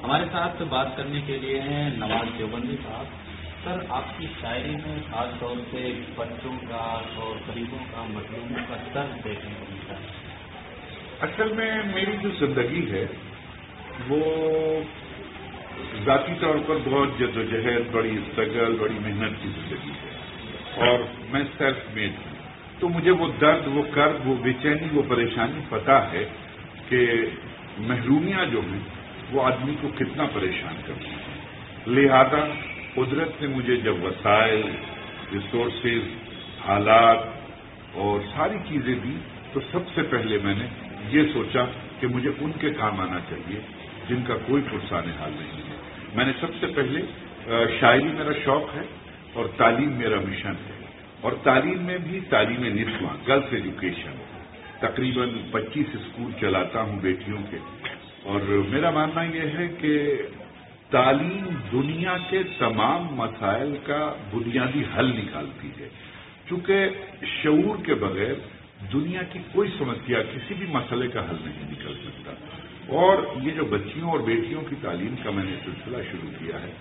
ہمارے ساتھ بات کرنے کے لیے ہیں نواز دیوبندی صاحب. سر، آپ کی شاعری میں خاص طور سے بچوں کا اور غریبوں کا، مظلوموں کا درد دیکھنے کو ملتا ہے. اصل میں میری جو زندگی ہے وہ ذاتی طور پر بہت جدوجہد، بڑی اسٹرگل، بڑی محنت کی زندگی ہے اور میں سیلف میڈ ہوں. تو مجھے وہ درد، وہ کرب، وہ بے چینی، وہ پریشانی پتہ ہے کہ محرومیاں جو ہیں وہ آدمی کو کتنا پریشان کرتی ہیں. لہذا قدرت نے مجھے جب وسائل، ریسورسز، حالات اور ساری چیزیں دی تو سب سے پہلے میں نے یہ سوچا کہ مجھے ان کے کام آنا چاہیے جن کا کوئی پرسان حال نہیں ہے. میں نے سب سے پہلے شاعری میرا شوق ہے اور تعلیم میرا مشن ہے، اور تعلیم میں بھی تعلیم نسواں، گرلس ایجوکیشن. تقریباً 25 اسکول چلاتا ہوں بیٹیوں کے، اور میرا ماننا یہ ہے کہ تعلیم دنیا کے تمام مسائل کا بنیادی حل نکالتی ہے. چونکہ شعور کے بغیر دنیا کی کوئی سمسیا، کسی بھی مسئلے کا حل نہیں نکل سکتا. اور یہ جو بچیوں اور بیٹیوں کی تعلیم کا میں نے سلسلہ شروع کیا ہے،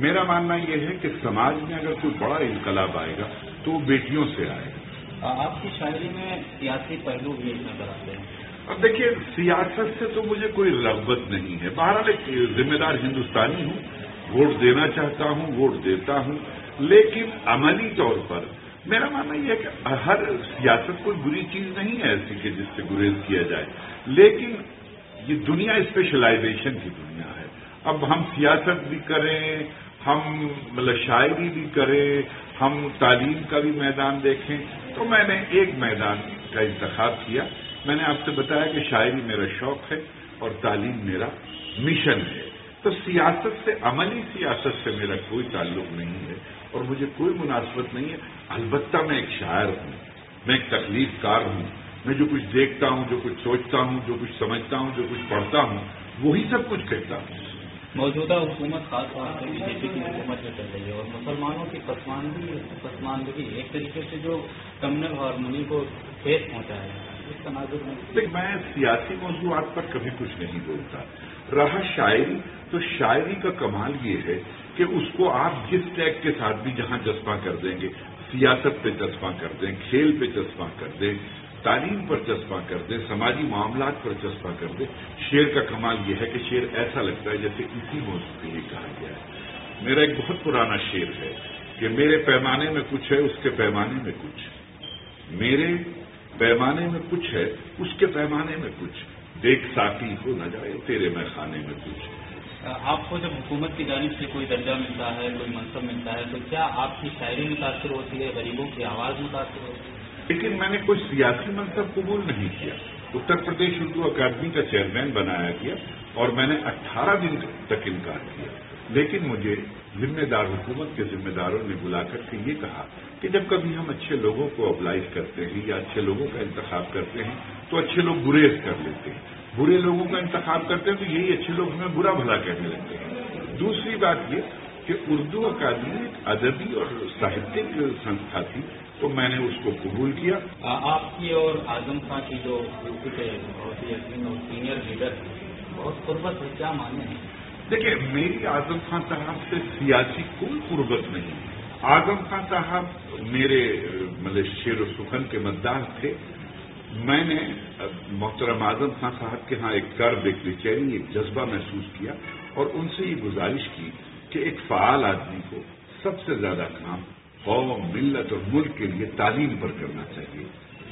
میرا ماننا یہ ہے کہ سماج میں اگر کوئی بڑا انقلاب آئے گا تو وہ بیٹیوں سے آئے گا. آپ کی شاعری میں سیاسی پہلو بھی نظر آتے ہیں. اب دیکھیے، سیاست سے تو مجھے کوئی رغبت نہیں ہے. بہرحال ایک ذمہ دار ہندوستانی ہوں، ووٹ دینا چاہتا ہوں، ووٹ دیتا ہوں، لیکن عملی طور پر میرا ماننا یہ ہے کہ ہر سیاست کوئی بری چیز نہیں ہے ایسی کہ جس سے گریز کیا جائے، لیکن یہ دنیا اسپیشلائزیشن کی دنیا ہے. اب ہم سیاست بھی کریں، ہم شاعری بھی کریں، ہم تعلیم کا بھی میدان دیکھیں. تو میں نے ایک میدان کا انتخاب کیا. میں نے آپ سے بتایا کہ شاعری میرا شوق ہے اور تعلیم میرا مشن ہے. تو سیاست سے، عملی سیاست سے میرا کوئی تعلق نہیں ہے اور مجھے کوئی مناسبت نہیں ہے. البتہ میں ایک شاعر ہوں، میں ایک تخلیق کار ہوں. میں جو کچھ دیکھتا ہوں، جو کچھ سوچتا ہوں، جو کچھ سمجھتا ہوں، جو کچھ پڑھتا ہوں، وہی سب کچھ کہتا ہوں. موجودہ حکومت خاص طور سے بی جے پی کی حکومت میں چل رہی ہے اور مسلمانوں کی پسماندگی ایک طریقے سے جو کمیونل ہارمونی کو ٹھیس پہنچا ہے. اس تناظر میں سیاسی موضوعات پر کبھی کچھ نہیں بولتا. رہا شاعری، تو شاعری کا کمال یہ ہے کہ اس کو آپ جس ٹیگ کے ساتھ بھی جہاں جذبہ کر دیں گے، سیاست پہ جذبہ کر دیں، کھیل پہ جذبہ کر دیں، تعلیم پر جذبہ کر دیں، سماجی معاملات پر جذبہ کر دیں. شعر کا کمال یہ ہے کہ شعر ایسا لگتا ہے جیسے اسی موضوع کے لیے کہا گیا ہے. میرا ایک بہت پرانا شعر ہے کہ میرے پیمانے میں کچھ ہے، اس کے پیمانے میں کچھ. میرے پیمانے میں کچھ ہے، اس کے پیمانے میں کچھ. دیکھ ساقی ہو نہ جائے تیرے میں خانے میں کچھ. آپ کو جب حکومت کی جانب سے کوئی درجہ ملتا ہے، کوئی منصب ملتا ہے، تو کیا آپ کی شاعری متاثر ہوتی ہے، غریبوں کی آواز متاثر ہوتی ہے؟ لیکن میں نے کوئی سیاسی منصب قبول نہیں کیا. اتر پردیش اردو اکیڈمی کا چیئرمین بنایا گیا اور میں نے 18 دن تک انکار کیا. لیکن مجھے ذمہ دار حکومت کے ذمہ داروں نے بلا کر کے یہ کہا کہ جب کبھی ہم اچھے لوگوں کو ابلائز کرتے ہیں یا اچھے لوگوں کا انتخاب کرتے ہیں تو اچھے لوگ گریز کر لیتے ہیں، برے لوگوں کا انتخاب کرتے ہیں تو یہی اچھے لوگ ہمیں برا بھلا کہنے لگتے ہیں. دوسری بات یہ کہ اردو اکیڈمی ایک ادبی اور ساہتک سنستھا تھی، تو میں نے اس کو قبول کیا. آپ کی اور اعظم خان کی جو یوپی کے بہت ہی عظیم اور سینئر لیڈر بہت قربت ہے، کیا مانے ہیں؟ دیکھیں، میری اعظم خان صاحب سے سیاسی کوئی قربت نہیں. اعظم خان صاحب میرے شعر و سخن کے مداح تھے. میں نے محترم اعظم خان صاحب کے ہاں ایک کرب، ایک بے چینی، ایک جذبہ محسوس کیا اور ان سے یہ گزارش کی کہ ایک فعال آدمی کو سب سے زیادہ کام قوم، ملت اور ملک کے لیے تعلیم پر کرنا چاہیے.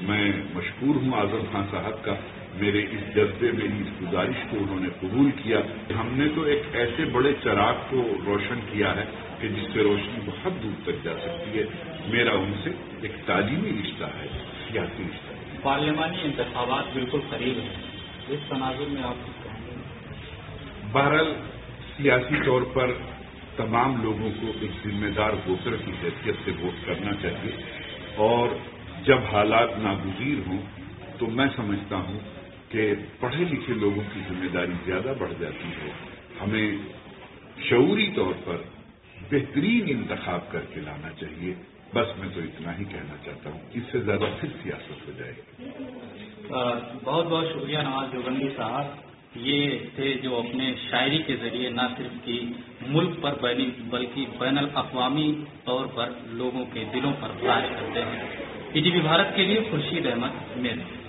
میں مشکور ہوں اعظم خان صاحب کا، میرے اس جذبے، میری اس گزارش کو انہوں نے قبول کیا. ہم نے تو ایک ایسے بڑے چراغ کو روشن کیا ہے کہ جس سے روشنی بہت دور تک جا سکتی ہے. میرا ان سے ایک تعلیمی رشتہ ہے، سیاسی رشتہ ہے. پارلیمانی انتخابات بالکل قریب ہیں، اس تناظر میں آپ کچھ کہیں گے؟ بہرحال سیاسی طور پر تمام لوگوں کو ایک ذمہ دار ووٹر کی حیثیت سے ووٹ کرنا چاہیے، اور جب حالات ناگزیر ہوں تو میں سمجھتا ہوں کہ پڑھے لکھے لوگوں کی ذمہ داری زیادہ بڑھ جاتی ہے. ہمیں شعوری طور پر بہترین انتخاب کر کے لانا چاہیے. بس میں تو اتنا ہی کہنا چاہتا ہوں، اس سے زیادہ پھر سیاست ہو جائے گی. بہت بہت شکریہ نواز دیوبندی صاحب. یہ تھے جو اپنے شاعری کے ذریعے نہ صرف کی ملک پر بلکہ بین الاقوامی طور پر لوگوں کے دلوں پر راج کرتے ہیں۔ ETV بھارت کے لیے خورشید احمد میرے